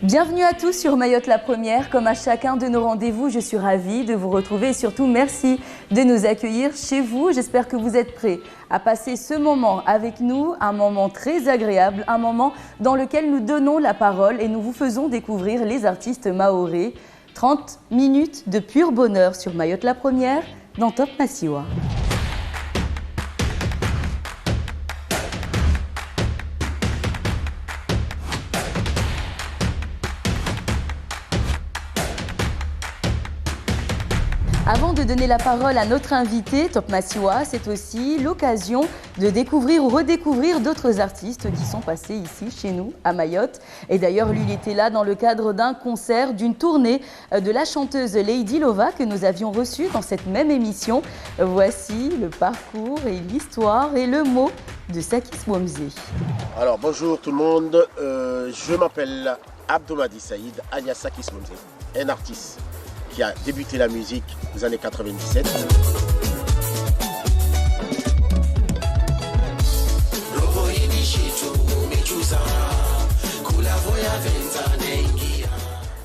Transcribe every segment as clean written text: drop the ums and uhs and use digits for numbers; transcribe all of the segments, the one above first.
Bienvenue à tous sur Mayotte la Première. Comme à chacun de nos rendez-vous, je suis ravie de vous retrouver et surtout merci de nous accueillir chez vous. J'espère que vous êtes prêts à passer ce moment avec nous, un moment très agréable, un moment dans lequel nous donnons la parole et nous vous faisons découvrir les artistes mahorais. 30 minutes de pur bonheur sur Mayotte la Première dans Top Massiwa. Avant de donner la parole à notre invité, Top Massiwa, c'est aussi l'occasion de découvrir ou redécouvrir d'autres artistes qui sont passés ici, chez nous, à Mayotte. Et d'ailleurs, lui, il était là dans le cadre d'un concert, d'une tournée de la chanteuse Lady Lova que nous avions reçue dans cette même émission. Voici le parcours et l'histoire et le mot de Sakis Womzé. Alors, bonjour tout le monde. Je m'appelle Abdoumadi Saïd, alias Sakis Womzé, un artiste qui a débuté la musique aux années 97.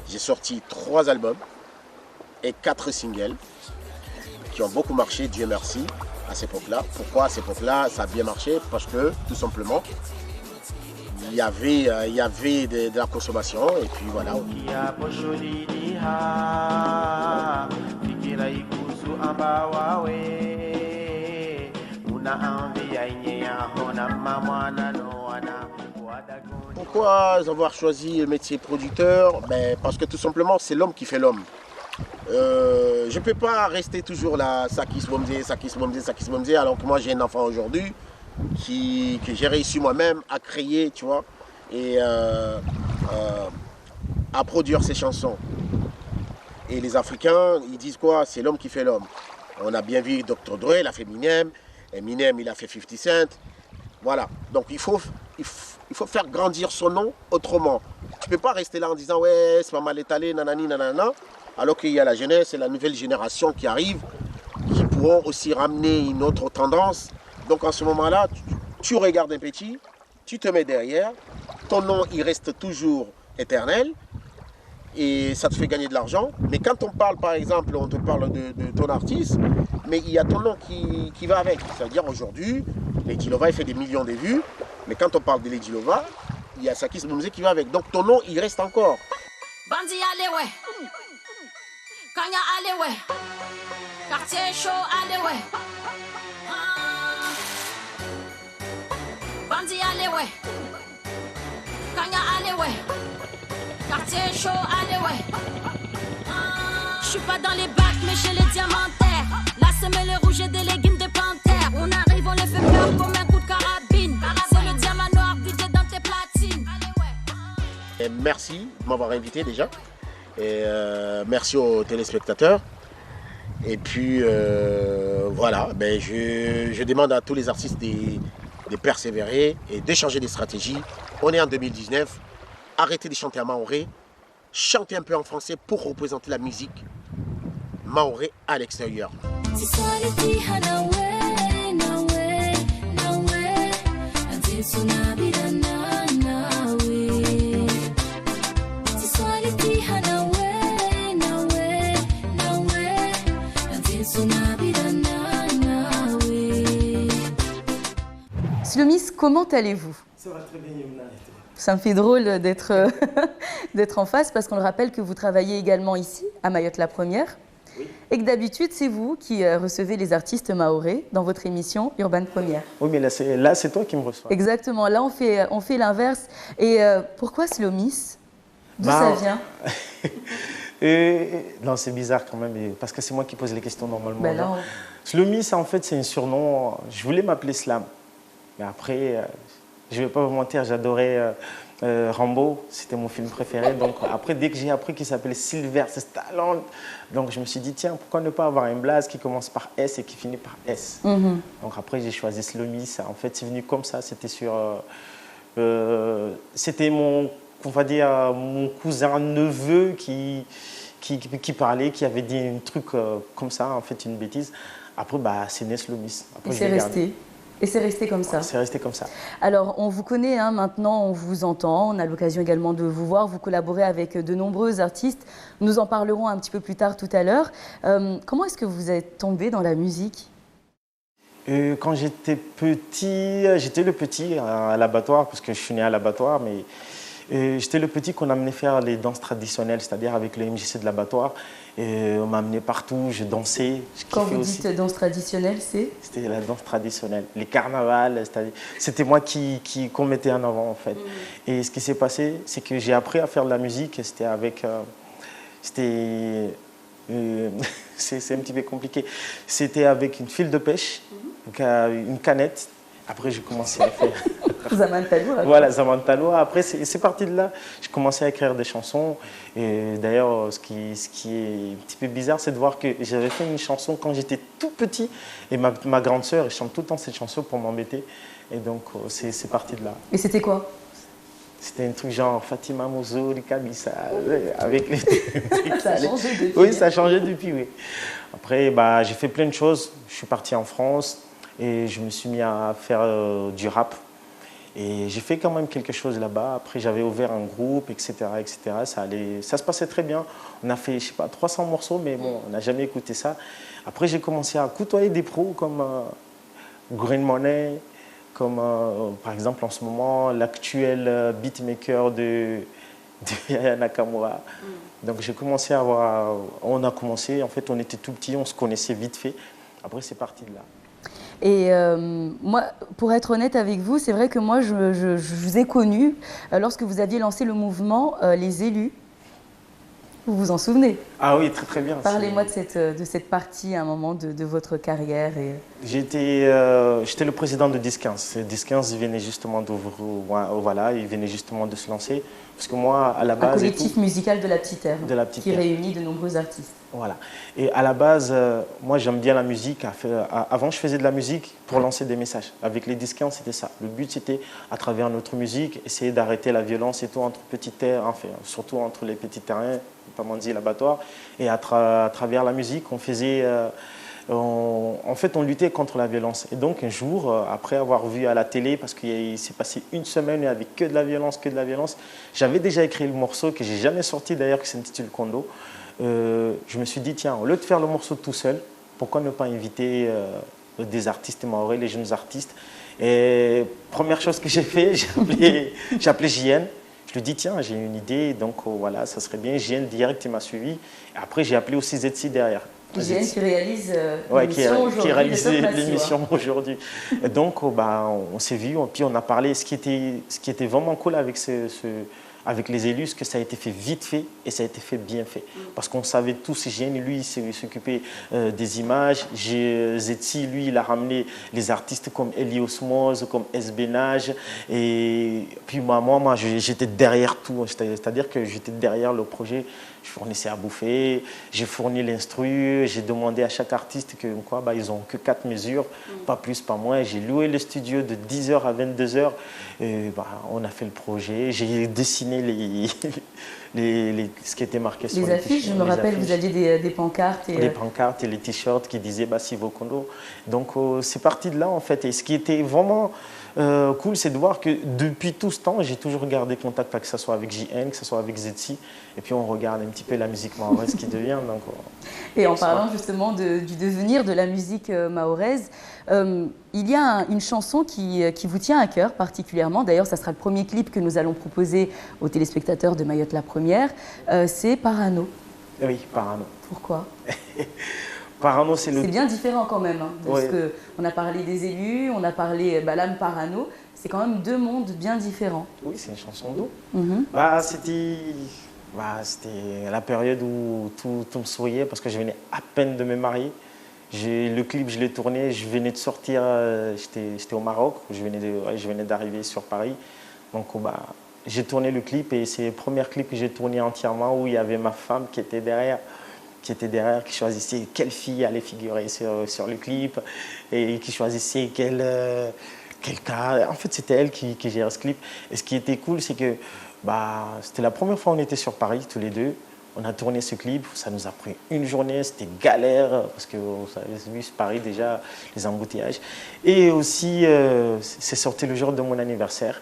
J'ai sorti 3 albums et 4 singles qui ont beaucoup marché, Dieu merci, à cette époque-là. Pourquoi à cette époque-là ça a bien marché? Parce que, tout simplement, il y avait de la consommation et puis voilà. Pourquoi avoir choisi le métier producteur? Parce que tout simplement c'est l'homme qui fait l'homme. Je ne peux pas rester toujours là, Sakis Womzé, alors que moi j'ai un enfant aujourd'hui que j'ai réussi moi-même à créer, tu vois, et à produire ces chansons. Et les Africains, ils disent quoi? C'est l'homme qui fait l'homme. On a bien vu Dr. Dre, il a fait Eminem, il a fait 50 Cent. Voilà, donc il faut faire grandir son nom autrement. Tu ne peux pas rester là en disant ouais, c'est pas mal étalé, nanani, nanana, alors qu'il y a la jeunesse et la nouvelle génération qui arrive, qui pourront aussi ramener une autre tendance. Donc en ce moment-là, tu regardes un petit, tu te mets derrière, ton nom il reste toujours éternel et ça te fait gagner de l'argent. Mais quand on parle par exemple, on te parle de ton artiste, mais il y a ton nom qui va avec. C'est-à-dire aujourd'hui, Lady Lova il fait des millions de vues, mais quand on parle de Lady Lova, il y a Sakis Womzé qui va avec. Donc ton nom il reste encore. Bandi Alewe, Kanya Alewe, Quartier Chaud Alewe. Bandi Alewe, Kanya Alewe, Quartier Chaud Alewe. Je suis pas dans les bacs mais chez les diamantaires. La semelle rouge et des légumes de panthère. On arrive, on les fait peur comme un coup de carabine. C'est le diamant noir vidé dans tes platines. Et merci de m'avoir invité déjà. Et merci aux téléspectateurs. Et puis voilà, je demande à tous les artistes de persévérer et de changer des stratégies. On est en 2019, arrêtez de chanter en mahorais, chantez un peu en français pour représenter la musique mahorais à l'extérieur. Slomis, comment allez-vous? Ça va très bien, Yomna. Ça me fait drôle d'être d'être en face parce qu'on le rappelle que vous travaillez également ici, à Mayotte la Première. Oui. Et que d'habitude, c'est vous qui recevez les artistes mahorais dans votre émission Urban Première. Oui, mais là c'est toi qui me reçois. Exactement, là on fait l'inverse. Et pourquoi Slomis? D'où ça vient? Non, c'est bizarre quand même, parce que c'est moi qui pose les questions normalement. Ben non. Slomis, en fait, c'est un surnom. Je voulais m'appeler Slam. Mais après, je ne vais pas vous mentir, j'adorais Rambo, c'était mon film préféré. Donc après, dès que j'ai appris qu'il s'appelait Sylvester Stallone, donc je me suis dit, tiens, pourquoi ne pas avoir un blaze qui commence par S et qui finit par S. Donc après, j'ai choisi Slomis. En fait, c'est venu comme ça, c'était c'était mon cousin neveu qui parlait, qui avait dit un truc comme ça, en fait, une bêtise. Après, c'est né Slomis. Et c'est resté. Et c'est resté comme ça. C'est resté comme ça. Alors, on vous connaît hein, maintenant, on vous entend, on a l'occasion également de vous voir, vous collaborez avec de nombreux artistes. Nous en parlerons un petit peu plus tard tout à l'heure. Comment est-ce que vous êtes tombé dans la musique ? Quand j'étais petit, j'étais le petit à l'abattoir, parce que je suis né à l'abattoir, mais j'étais le petit qu'on amenait faire les danses traditionnelles, c'est-à-dire avec le MJC de l'abattoir. On m'a amené partout, je dansais. Quand vous dites danse traditionnelle, c'est ? C'était la danse traditionnelle, les carnavals, c'était moi qu'on mettait en avant en fait. Et ce qui s'est passé, c'est que j'ai appris à faire de la musique, c'était avec... c'est un petit peu compliqué. C'était avec une file de pêche, une canette. Après, j'ai commencé à faire... Zaman Taloua. Voilà, Zaman Taloua. Après, c'est parti de là. J'ai commencé à écrire des chansons. Et d'ailleurs, ce qui est un petit peu bizarre, c'est de voir que j'avais fait une chanson quand j'étais tout petit. Et ma grande sœur, elle chante tout le temps cette chanson pour m'embêter. Et donc, c'est parti de là. Et c'était quoi ? C'était un truc genre Fatima Mozo, Kabissa, avec les... Ça a changé depuis. Oui, ça a changé depuis, oui. Après, j'ai fait plein de choses. Je suis parti en France et je me suis mis à faire du rap. Et j'ai fait quand même quelque chose là-bas. Après, j'avais ouvert un groupe, etc., etc. Ça se passait très bien. On a fait, je sais pas, 300 morceaux, mais bon, on n'a jamais écouté ça. Après, j'ai commencé à côtoyer des pros comme Green Money, comme par exemple en ce moment l'actuel beatmaker de Yaya Nakamura. Donc j'ai commencé à avoir, on a commencé, en fait on était tout petits, on se connaissait vite fait. Après c'est parti de là. Et moi, pour être honnête avec vous, c'est vrai que moi je vous ai connu lorsque vous aviez lancé le mouvement Les Élus. Vous vous en souvenez? Ah oui, très très bien. Parlez-moi de cette partie à un moment de votre carrière. J'étais le président de 10-15. 10-15 venait justement il venait justement de se lancer. Parce que moi, à la base... Un collectif musical de la Petite Terre, qui réunit de nombreux artistes. Voilà. Et à la base, moi j'aime bien la musique. Avant, je faisais de la musique pour lancer des messages. Avec les 10-15, c'était ça. Le but, c'était, à travers notre musique, essayer d'arrêter la violence et tout entre petites terres, enfin, surtout entre les petits terrains, notamment dit l'abattoir. Et à travers la musique, on faisait... en fait, on luttait contre la violence. Et donc, un jour, après avoir vu à la télé, parce qu'il s'est passé une semaine avec que de la violence, j'avais déjà écrit le morceau que j'ai jamais sorti d'ailleurs, qui s'intitule Kondo. Je me suis dit, tiens, au lieu de faire le morceau tout seul, pourquoi ne pas inviter des artistes mahorais, les jeunes artistes. Et première chose que j'ai fait, j'ai appelé JN. Je lui ai dit, tiens, j'ai une idée, donc voilà, ça serait bien. JN direct, il m'a suivi. Et après, j'ai appelé aussi Zetsi derrière. JN qui réalise l'émission aujourd'hui. Et donc, on s'est vu, puis on a parlé. Ce qui était vraiment cool avec les élus, c'est que ça a été fait vite fait et ça a été fait bien fait. Parce qu'on savait tous, JN, lui, il s'occupait des images. Zetsi, lui, il a ramené les artistes comme Eli Osmose, comme SBNage. Et puis moi j'étais derrière tout. C'est-à-dire que j'étais derrière le projet. Je fournissais à bouffer, j'ai fourni l'instru, j'ai demandé à chaque artiste que ils n'ont que 4 mesures, pas plus, pas moins. J'ai loué le studio de 10h à 22h. Et, on a fait le projet, j'ai dessiné ce qui était marqué sur les affiches. Je me rappelle, vous aviez des pancartes. Les pancartes et les t-shirts qui disaient Sivo Kondo. Donc c'est parti de là en fait. Et ce qui était vraiment cool, c'est de voir que depuis tout ce temps, j'ai toujours gardé contact, que ce soit avec JN, que ce soit avec Zetsi. Et puis on regarde un petit peu la musique mahoraise qui devient. Donc, et en parlant justement du devenir de la musique mahoraise, il y a une chanson qui vous tient à cœur particulièrement. D'ailleurs, ça sera le premier clip que nous allons proposer aux téléspectateurs de Mayotte la Première. C'est Parano. Oui, Parano. Pourquoi? Parano, c'est bien différent quand même. On a parlé des élus, on a parlé l'âme Parano. C'est quand même deux mondes bien différents. Oui, c'est une chanson d'eau. C'était la période où tout me souriait parce que je venais à peine de me marier. Le clip, je l'ai tourné, je venais de sortir, j'étais au Maroc, je venais d'arriver sur Paris. Donc j'ai tourné le clip et c'est le premier clip que j'ai tourné entièrement où il y avait ma femme qui était derrière, qui choisissait quelle fille allait figurer sur le clip et qui choisissait quel cas. En fait, c'était elle qui gérait ce clip. Et ce qui était cool, c'est que c'était la première fois qu'on était sur Paris, tous les deux. On a tourné ce clip, ça nous a pris une journée, c'était galère, parce que vous savez, Paris déjà, les embouteillages. Et aussi, c'est sorti le jour de mon anniversaire.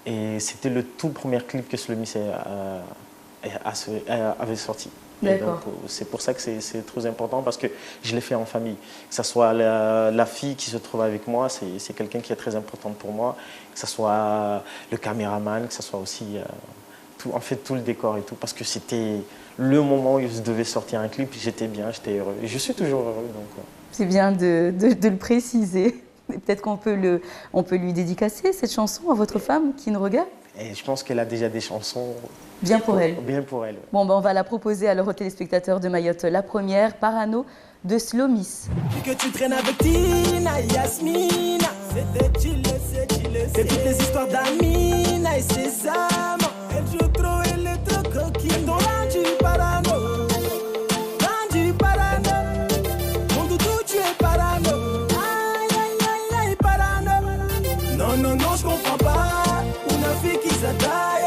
Et c'était le tout premier clip que Slomis avait sorti. D'accord. C'est pour ça que c'est très important, parce que je l'ai fait en famille. Que ce soit la fille qui se trouve avec moi, c'est quelqu'un qui est très important pour moi. Que ce soit le caméraman, que ce soit aussi tout le décor et tout. Parce que c'était le moment où je devais sortir un clip, j'étais bien, j'étais heureux. Et je suis toujours heureux. C'est bien de le préciser. Peut-être qu'on peut lui dédicacer cette chanson à votre femme qui nous regarde. Et je pense qu'elle a déjà des chansons. Bien pour elle. Bien pour elle. Bon, on va la proposer alors aux téléspectateurs de Mayotte. La première, Parano de Slomis. Que tu traînes avec Tina, Yasmina. C'est toutes les histoires d'Amina et ses amants. Elle joue trop, elle est trop coquine. Elles t'ont rendu parano. Rendu parano. Mon doudou, tu es parano. Aïe, aïe, aïe, aïe, parano. Non, je comprends pas. Une fille qui s'attaille.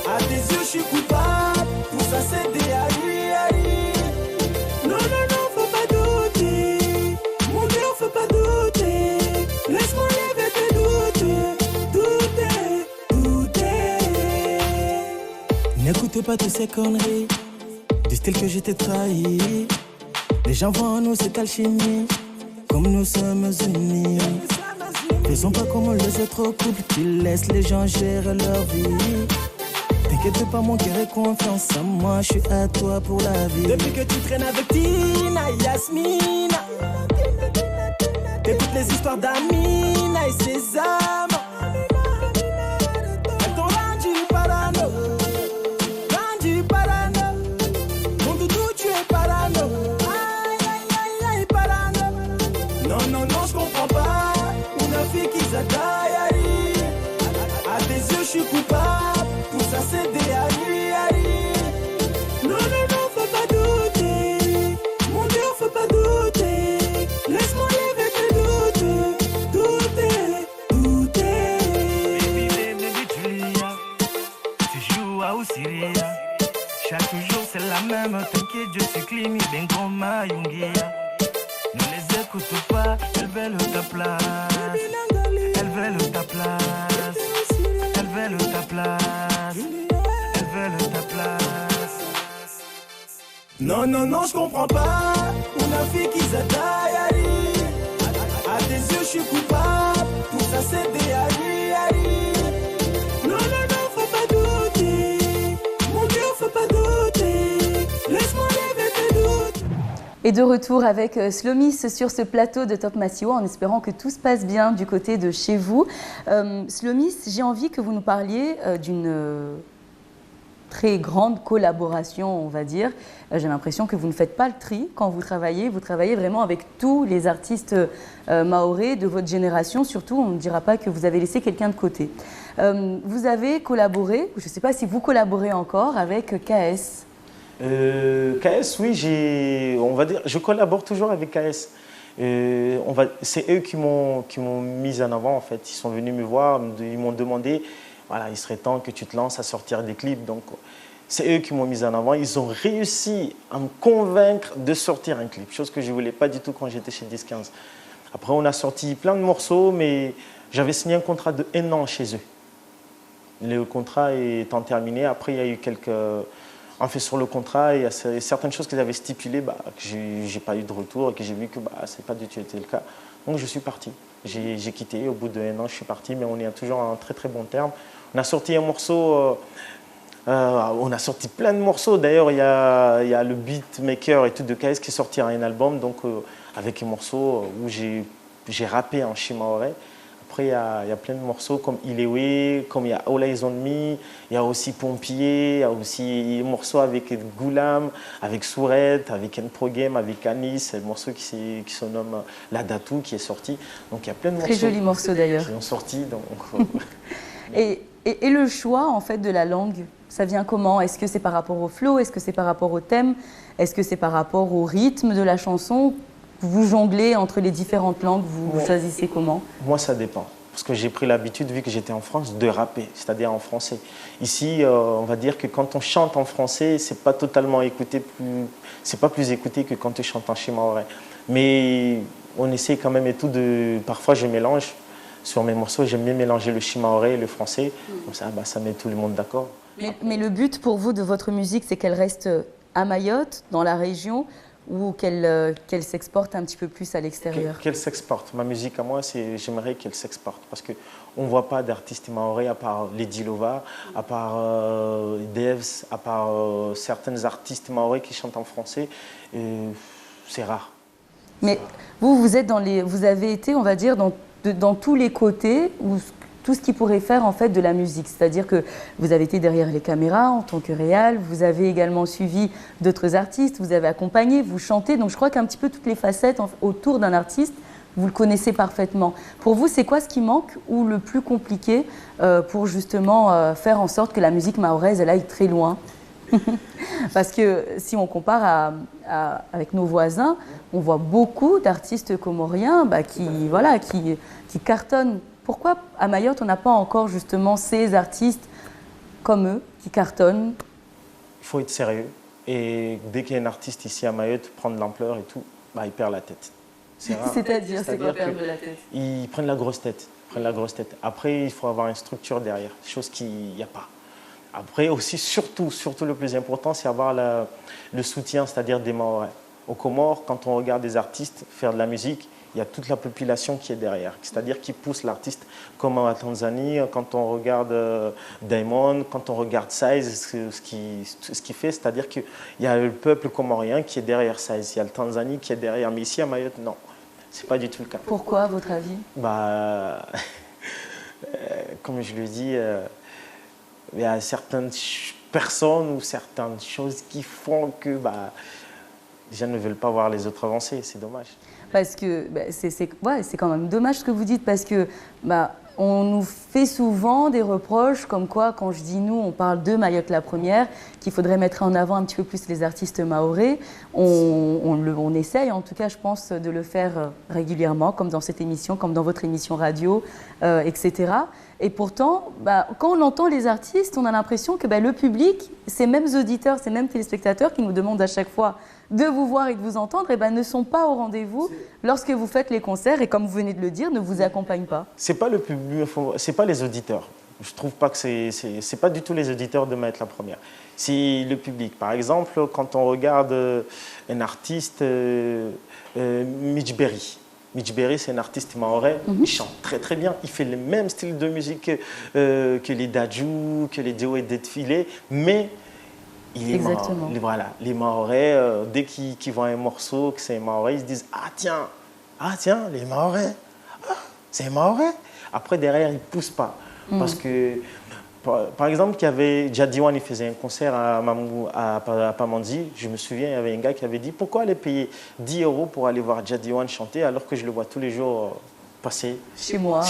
À tes yeux, je suis coupable. Tout ça, c'est des Harry. Non, faut pas douter. Mon Dieu, faut pas douter. Laisse-moi lever tes doutes. N'écoutez pas toutes ces conneries. Du style que j'étais trahi. Les gens voient en nous cette alchimie. Comme nous sommes unis. Faisons pas comme les autres couples qui laissent les gens gérer leur vie. T'inquiète pas, mon cœur est confiance en moi, je suis à toi pour la vie. Depuis que tu traînes avec Tina, Yasmina. T'écoutes les histoires d'Amina et ses amants. Elles t'ont rendu parano. Rendu parano. Mon doudou, tu es parano. Aïe, aïe, aïe, aïe, parano. Non, je comprends pas. Une fille qui s'attaille. À tes yeux, je suis coupable. Tout ça, c'est des Harry. Non, faut pas douter. Mon Dieu, faut pas douter. Laisse-moi lever tes doutes. Baby, Julia. Tu joues à Osiria. Chaque jour, c'est la même. T'inquiète, je suis Climi, ben comme Yungia. Ne les écoute pas, elles veulent ta place. Elles veulent ta place. Elles veulent ta place. Elles veulent ta place. Non, je comprends pas. Une fille qui s'attaille. À tes yeux, je suis coupable. Tout ça, c'est des Harry. Non, faut pas douter. Mon Dieu, faut pas douter. Laisse-moi lever tes doutes. Et de retour avec Slomis sur ce plateau de Top Massio, en espérant que tout se passe bien du côté de chez vous. Slomis, j'ai envie que vous nous parliez d'une très grande collaboration, on va dire. J'ai l'impression que vous ne faites pas le tri quand vous travaillez vraiment avec tous les artistes mahorais de votre génération. Surtout, on ne dira pas que vous avez laissé quelqu'un de côté. Vous avez collaboré, je ne sais pas si vous collaborez encore, avec KS. KS, oui, on va dire, je collabore toujours avec KS. C'est eux qui m'ont mis en avant, en fait. Ils sont venus me voir, ils m'ont demandé, voilà, il serait temps que tu te lances à sortir des clips. Donc, c'est eux qui m'ont mis en avant. Ils ont réussi à me convaincre de sortir un clip, chose que je ne voulais pas du tout quand j'étais chez 10-15. Après, on a sorti plein de morceaux, mais j'avais signé un contrat de 1 an chez eux. Le contrat étant terminé, après, il y a eu quelques... En fait, sur le contrat, il y a certaines choses qu'ils avaient stipulées que je n'ai pas eu de retour et que j'ai vu que ce n'est pas du tout été le cas. Donc, je suis parti. J'ai quitté. Au bout de 1 an, je suis parti, mais on est toujours en très, très bon terme. On a sorti un morceau... on a sorti plein de morceaux. D'ailleurs, il y a le beatmaker et tout de KS qui est sorti un album, donc, avec un morceau où j'ai rappé en shimaoré. Après, il y a plein de morceaux comme Ilewe, comme il y a All Eyes on Me, il y a aussi Pompier, il y a aussi un morceau avec Goulam, avec Sourette, avec N-Pro Game, avec Anis, le morceau qui se nomme La Datou qui est sorti. Donc il y a plein de morceaux. Très joli morceau d'ailleurs. Qui ont sorti. Donc, et le choix en fait de la langue, ça vient comment? Est-ce que c'est par rapport au flow? Est-ce que c'est par rapport au thème? Est-ce que c'est par rapport au rythme de la chanson? Vous jonglez entre les différentes langues, vous choisissez comment? Moi, ça dépend. parce que j'ai pris l'habitude, vu que j'étais en France, de rapper, c'est-à-dire en français. Ici, on va dire que quand on chante en français, c'est pas totalement écouté, c'est pas plus écouté que quand tu chantes en shimaoré. Mais on essaie quand même et tout de... Parfois, je mélange sur mes morceaux, j'aime bien mélanger le shimaoré et le français. Comme ça, ça met tout le monde d'accord. Mais le but pour vous de votre musique, c'est qu'elle reste à Mayotte, dans la région, ou qu'elle s'exporte un petit peu plus à l'extérieur? Qu'elle s'exporte. Ma musique à moi, j'aimerais qu'elle s'exporte. Parce qu'on ne voit pas d'artistes maorais à part Lady Lova, à part Devs, à part certains artistes maorais qui chantent en français. C'est rare. Mais vous avez été, on va dire, dans tous les côtés, ou tout ce qui pourrait faire en fait de la musique. C'est-à-dire que vous avez été derrière les caméras en tant que réal, vous avez également suivi d'autres artistes, vous avez accompagné, vous chantez. Donc je crois qu'un petit peu toutes les facettes autour d'un artiste, vous le connaissez parfaitement. Pour vous, c'est quoi ce qui manque ou le plus compliqué pour justement faire en sorte que la musique mahoraise, elle aille très loin? Parce que si on compare avec nos voisins, on voit beaucoup d'artistes comoriens qui cartonnent. Pourquoi à Mayotte, on n'a pas encore justement ces artistes comme eux qui cartonnent? Il faut être sérieux. Et dès qu'il y a un artiste ici à Mayotte prend de l'ampleur et tout, il perd la tête. C'est-à-dire, c'est quoi perdre la tête? Ils prennent la grosse tête. Après, il faut avoir une structure derrière, chose qu'il n'y a pas. Après aussi, surtout le plus important, c'est avoir le soutien, c'est-à-dire des Mahorais. Aux Comores, quand on regarde des artistes faire de la musique, il y a toute la population qui est derrière, c'est-à-dire qui pousse l'artiste, comme en Tanzanie, quand on regarde Diamond, quand on regarde Size, ce qu'il fait, c'est-à-dire qu'il y a le peuple comorien qui est derrière Size, il y a le Tanzanie qui est derrière, mais ici à Mayotte, non, c'est pas du tout le cas. Pourquoi, à votre avis? Comme je le dis, il y a certaines personnes ou certaines choses qui font que les gens ne veulent pas voir les autres avancer, c'est dommage. Parce que c'est quand même dommage ce que vous dites, parce que on nous fait souvent des reproches comme quoi, quand je dis nous, on parle de Mayotte la première, qu'il faudrait mettre en avant un petit peu plus les artistes mahorais. On essaye, en tout cas, je pense, de le faire régulièrement, comme dans cette émission, comme dans votre émission radio, etc. Et pourtant, quand on entend les artistes, on a l'impression que le public, ces mêmes auditeurs, ces mêmes téléspectateurs qui nous demandent à chaque fois de vous voir et de vous entendre, ne sont pas au rendez-vous lorsque vous faites les concerts et, comme vous venez de le dire, ne vous accompagnent pas. C'est pas le public, c'est pas les auditeurs. Je trouve pas que c'est pas du tout les auditeurs de Mayotte la première. C'est le public. Par exemple, quand on regarde un artiste, Mitch Berry. Mitch Berry, c'est un artiste mahorais, il chante très très bien, il fait le même style de musique que les Dadju, que les Dio et Défilé, mais il est exactement. Voilà, les Mahorais, dès qu'ils voient un morceau, que c'est un Mahorais, ils se disent ah tiens, les Mahorais, c'est un Mahorais. Après derrière, ils ne poussent pas. Parce que, par exemple, Jadiwan, il faisait un concert à Pamandzi. Je me souviens, il y avait un gars qui avait dit pourquoi aller payer 10 € pour aller voir Jadiwan chanter alors que je le vois tous les jours passer chez moi.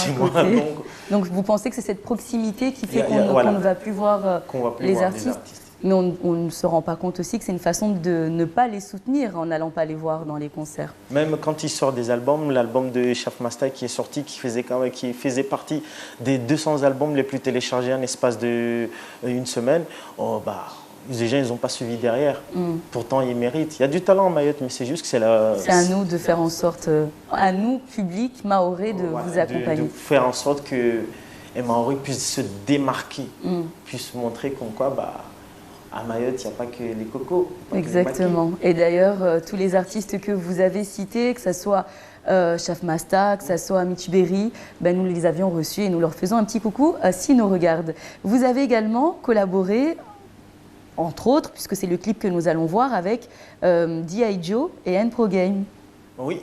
Donc vous pensez que c'est cette proximité qui fait qu'on ne va plus voir les artistes? Mais on ne se rend pas compte aussi que c'est une façon de ne pas les soutenir en n'allant pas les voir dans les concerts. Même quand ils sortent des albums, l'album de Chaf Masta qui est sorti, qui faisait partie des 200 albums les plus téléchargés en espace d'une semaine, les gens ils n'ont pas suivi derrière. Pourtant, ils méritent. Il y a du talent en Mayotte, mais c'est juste que c'est à nous de faire en sorte, à nous, public mahorais, de vous accompagner. De faire en sorte que les Mahorais puissent se démarquer, puissent montrer comme quoi... à Mayotte, il n'y a pas que les cocos. Exactement. Et d'ailleurs, tous les artistes que vous avez cités, que ce soit Chaf Masta, que ce soit Mitch Berry, nous les avions reçus et nous leur faisons un petit coucou s'ils nous regardent. Vous avez également collaboré, entre autres, puisque c'est le clip que nous allons voir, avec D.I. Joe et N-Pro Game. Oui.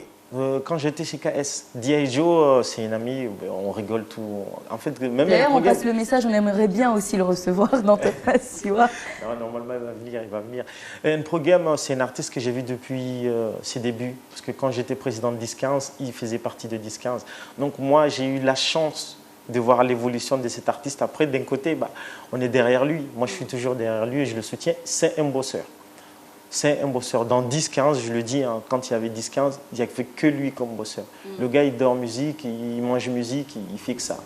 Quand j'étais chez KS, D.I. Joe, c'est une amie, on rigole tout. En fait, même d'ailleurs, on passe le message, on aimerait bien aussi le recevoir dans Top Masiwa. Normalement, il va venir. N-Pro Game, c'est un artiste que j'ai vu depuis ses débuts. Parce que quand j'étais président de 10-15, il faisait partie de 10-15. Donc moi, j'ai eu la chance de voir l'évolution de cet artiste. Après, d'un côté, on est derrière lui. Moi, je suis toujours derrière lui et je le soutiens. C'est un bosseur. c'est un bosseur. Dans 10-15, je le dis, hein, quand il y avait 10-15, il n'y avait que lui comme bosseur. Le gars, il dort musique, il mange musique, il fait que ça.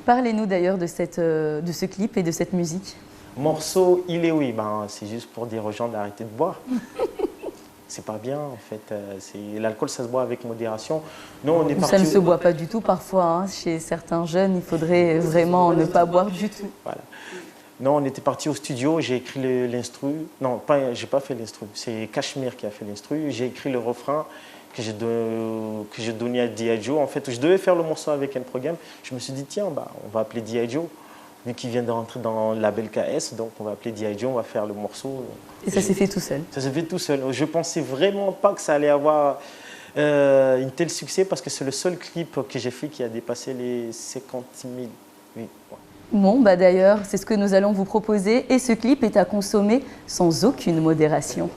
Parlez-nous d'ailleurs de ce clip et de cette musique. Morceau, il est oui, ben, c'est juste pour dire aux gens d'arrêter de boire. C'est pas bien en fait. L'alcool, ça se boit avec modération. Nous, on est Ça ne se boit pas du tout parfois. Hein. Chez certains jeunes, il faudrait vraiment ne pas boire du tout. Voilà. Non, on était parti au studio, j'ai écrit l'instru. Non, j'ai pas fait l'instru. C'est Cachemire qui a fait l'instru. J'ai écrit le refrain que j'ai donné à D.I. Joe. En fait, je devais faire le morceau avec un programme. Je me suis dit, tiens, bah, on va appeler D.I. Joe. Vu qu'il vient de rentrer dans le label KS, donc on va appeler D.I. Joe, on va faire le morceau. Et ça s'est fait tout seul? Ça s'est fait tout seul. Je pensais vraiment pas que ça allait avoir un tel succès parce que c'est le seul clip que j'ai fait qui a dépassé les 50 000 vues. Ouais. Bon, bah d'ailleurs, c'est ce que nous allons vous proposer et ce clip est à consommer sans aucune modération.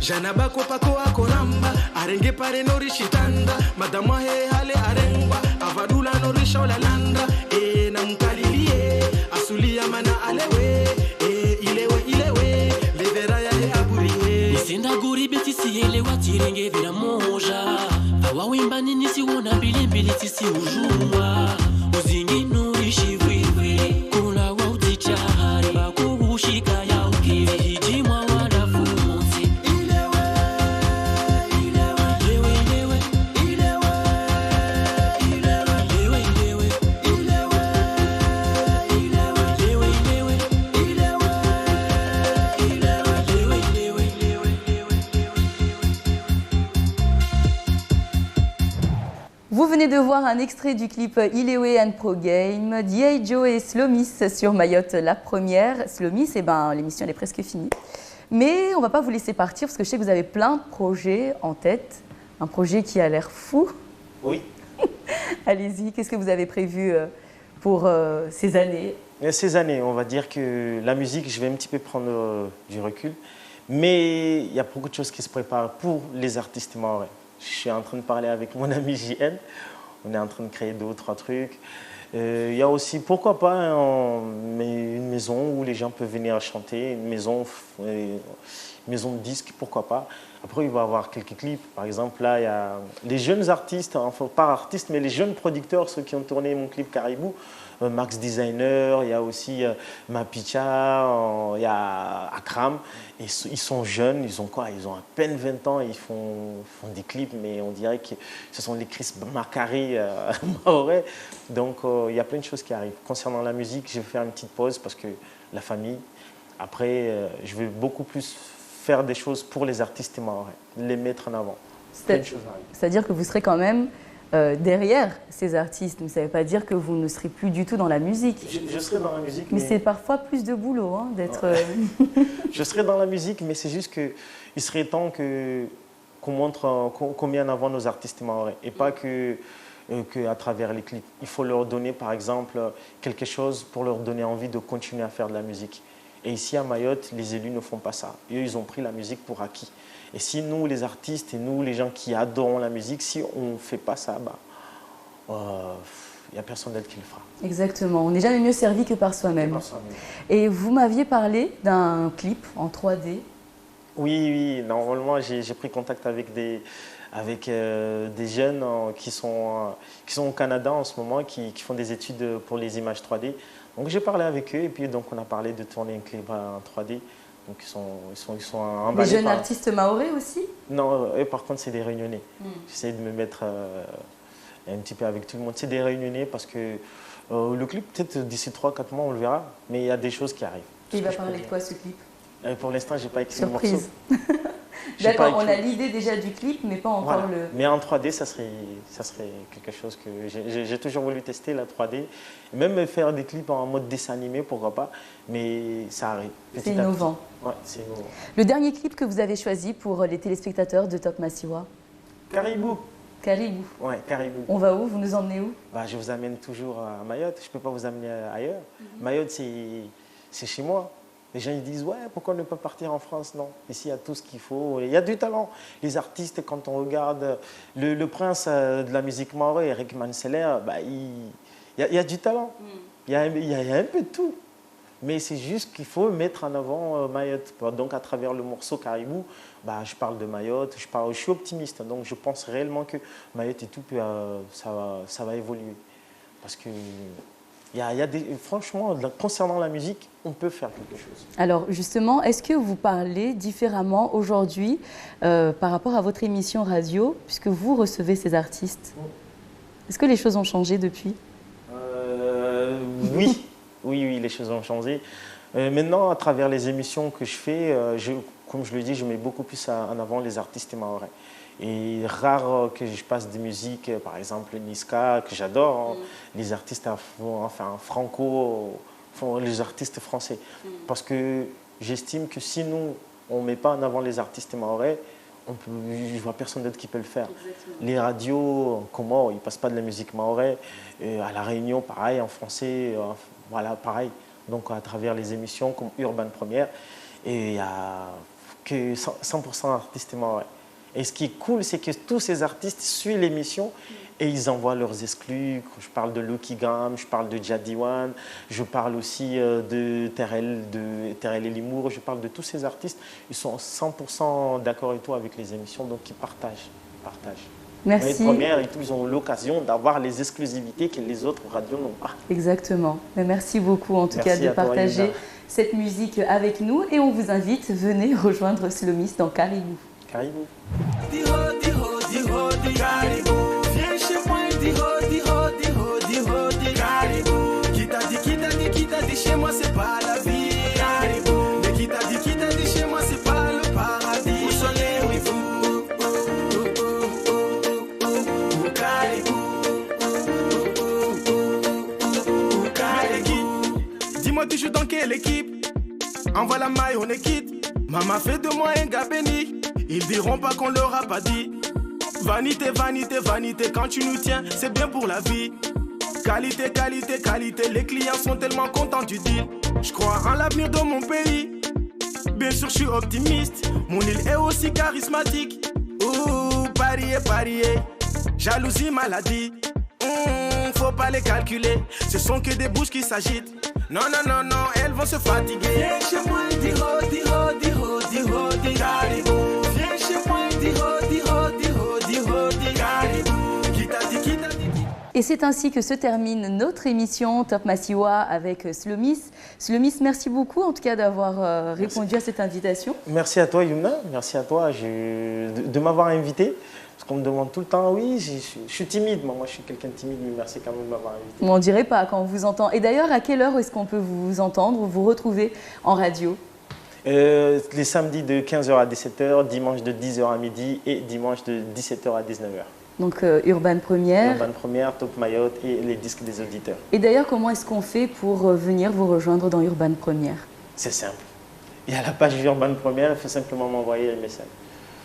Janaba kopako akoramba arenge pare nori shitanda madama he hale arengwa avadula nori shola landa na mkalilie asulia mana alewe ilewe levera ya he aburiye isinda guri betisi elewa tirenge vira moja awawimba nini si wona bilembele tisi ujumwa uzingi nori shivwiwe kula wa utichari bakubushika ya ukiri hijimwa wanafunzi Vous venez de voir un extrait du clip Ilewe and Pro Game, D.I. Joe et Slomis sur Mayotte la première. Slomis, l'émission elle est presque finie. Mais on ne va pas vous laisser partir parce que je sais que vous avez plein de projets en tête. Un projet qui a l'air fou. Oui. Allez-y, qu'est-ce que vous avez prévu pour ces années? Ces années, on va dire que la musique, je vais un petit peu prendre du recul. Mais il y a beaucoup de choses qui se préparent pour les artistes mahorais. Je suis en train de parler avec mon ami JN. On est en train de créer 2 ou 3 trucs. Il y a aussi, pourquoi pas, une maison où les gens peuvent venir chanter, une maison de disques, pourquoi pas. Après, il va y avoir quelques clips. Par exemple, là, il y a les jeunes artistes, enfin pas artistes, mais les jeunes producteurs, ceux qui ont tourné mon clip Caribou. Max Designer, il y a aussi Mapicha, il y a Akram. Et ils sont jeunes, ils ont quoi? Ils ont à peine 20 ans et ils font des clips, mais on dirait que ce sont les Chris Macari mahorais. Donc il y a plein de choses qui arrivent. Concernant la musique, je vais faire une petite pause parce que la famille. Après, je vais beaucoup plus faire des choses pour les artistes mahorais, les mettre en avant. C'est-à-dire que vous serez quand même derrière ces artistes, mais ça ne veut pas dire que vous ne serez plus du tout dans la musique. Je serai dans la musique. Mais c'est parfois plus de boulot hein, d'être... Je serai dans la musique, mais c'est juste qu'il serait temps qu'on montre, qu'on met en avant nos artistes mahorais et pas qu'à travers les clips. Il faut leur donner par exemple quelque chose pour leur donner envie de continuer à faire de la musique. Et ici à Mayotte, les élus ne font pas ça. Eux, ils ont pris la musique pour acquis. Et si nous, les artistes, et nous, les gens qui adorons la musique, si on ne fait pas ça, il n'y a personne d'autre qui le fera. Exactement. On n'est jamais mieux servi que par soi-même. Et vous m'aviez parlé d'un clip en 3D. Oui. Normalement, j'ai pris contact avec des jeunes qui sont au Canada en ce moment, qui font des études pour les images 3D. Donc j'ai parlé avec eux et puis donc on a parlé de tourner un clip en 3D. Donc ils sont emballés. Des jeunes artistes mahorais aussi? Non, eux par contre c'est des Réunionnais. J'essaie de me mettre un petit peu avec tout le monde. C'est des Réunionnais parce que le clip peut-être d'ici 3-4 mois on le verra, mais il y a des choses qui arrivent. Et il va parler de quoi ce clip? Pour l'instant j'ai pas écrit le morceau. Surprise. D'accord, on a l'idée déjà du clip, mais pas encore le... Mais en 3D, ça serait quelque chose que j'ai toujours voulu tester, la 3D. Et même faire des clips en mode dessin animé, pourquoi pas. Mais ça arrive. C'est innovant. Ouais, c'est innovant. Le dernier clip que vous avez choisi pour les téléspectateurs de Top Massiwa? Caribou. Caribou. Ouais, Caribou. On va où? Vous nous emmenez où? Je vous amène toujours à Mayotte. Je ne peux pas vous amener ailleurs. Mayotte, c'est chez moi. Les gens ils disent, ouais, pourquoi ne pas partir en France? Non, ici il y a tout ce qu'il faut. Il y a du talent. Les artistes, quand on regarde le prince de la musique maoré, Eric Manseller, bah, il y a du talent. Il y a un peu de tout. Mais c'est juste qu'il faut mettre en avant Mayotte. Donc à travers le morceau Caribou, bah, je parle de Mayotte, je suis optimiste. Donc je pense réellement que Mayotte et tout, ça va évoluer. Parce que franchement, concernant la musique, on peut faire quelque chose. Alors justement, est-ce que vous parlez différemment aujourd'hui par rapport à votre émission radio, puisque vous recevez ces artistes? Est-ce que les choses ont changé depuis? Oui. Oui, les choses ont changé. Maintenant, à travers les émissions que je fais, comme je le dis, je mets beaucoup plus en avant les artistes mahorais. Et rare que je passe des musiques, par exemple Niska, que j'adore, les artistes les artistes français. Parce que j'estime que si nous, on ne met pas en avant les artistes mahorais, je ne vois personne d'autre qui peut le faire. Exactement. Les radios, comment ils ne passent pas de la musique mahorais. À La Réunion, pareil, en français, voilà, pareil. Donc à travers les émissions comme Urban Première, et il n'y a que 100% d'artistes mahorais. Et ce qui est cool, c'est que tous ces artistes suivent l'émission et ils envoient leurs exclus. Je parle de Lucky Graham, je parle de Jadiwan, je parle aussi de Terrell et Limour, je parle de tous ces artistes. Ils sont 100% d'accord et tout avec les émissions, donc ils partagent. Merci. Les premières et tout, ils ont l'occasion d'avoir les exclusivités que les autres radios n'ont pas. Exactement. Mais merci beaucoup en tout cas de partager cette musique avec nous. Et on vous invite, venez rejoindre Slomis dans Caribou. Caribou. Viens chez moi, qui t'a dit chez moi c'est pas la vie. Mais qui t'a dit chez moi c'est pas le paradis. Au soleil, oui, dis-moi tu joues dans quelle équipe? Envoie la maille, on est quitte. Maman fait de moi un gars béni. Ils diront pas qu'on leur a pas dit. Vanité, vanité, vanité, quand tu nous tiens, c'est bien pour la vie. Qualité, qualité, qualité, les clients sont tellement contents du deal. Je crois en l'avenir de mon pays. Bien sûr, je suis optimiste. Mon île est aussi charismatique. Ouh, parier, parier. Jalousie, maladie. Faut pas les calculer. Ce sont que des bouches qui s'agitent. Non, non, non, non, elles vont se fatiguer. Viens chez moi, Caribou. Viens chez moi, Caribou. Qui t'a dit. Et c'est ainsi que se termine notre émission Top Massiwa avec Slomis. Slomis, merci beaucoup en tout cas d'avoir répondu à cette invitation. Merci à toi Yumna, merci à toi de m'avoir invité. Parce qu'on me demande tout le temps, oui, je suis timide, moi je suis quelqu'un de timide, mais merci quand même de m'avoir invité. On ne dirait pas quand on vous entend. Et d'ailleurs, à quelle heure est-ce qu'on peut vous entendre ou vous retrouver en radio? Les samedis de 15h à 17h, dimanche de 10h à midi et dimanche de 17h à 19h. Donc Urban Première. Urban Première, Top Mayotte et les disques des auditeurs. Et d'ailleurs, comment est-ce qu'on fait pour venir vous rejoindre dans Urban Première? C'est simple. Il y a la page Urban Première, il faut simplement m'envoyer un message.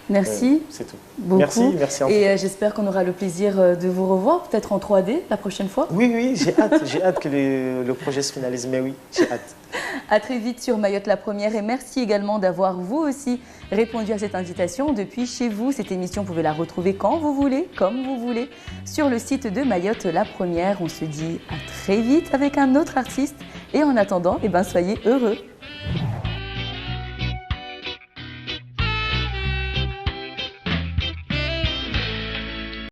Merci. C'est tout. Beaucoup. Merci. Et j'espère qu'on aura le plaisir de vous revoir, peut-être en 3D la prochaine fois. Oui, j'ai hâte que le projet se finalise, mais oui, j'ai hâte. À très vite sur Mayotte la Première et merci également d'avoir vous aussi répondu à cette invitation depuis chez vous. Cette émission, vous pouvez la retrouver quand vous voulez, comme vous voulez, sur le site de Mayotte la Première. On se dit à très vite avec un autre artiste et en attendant, soyez heureux.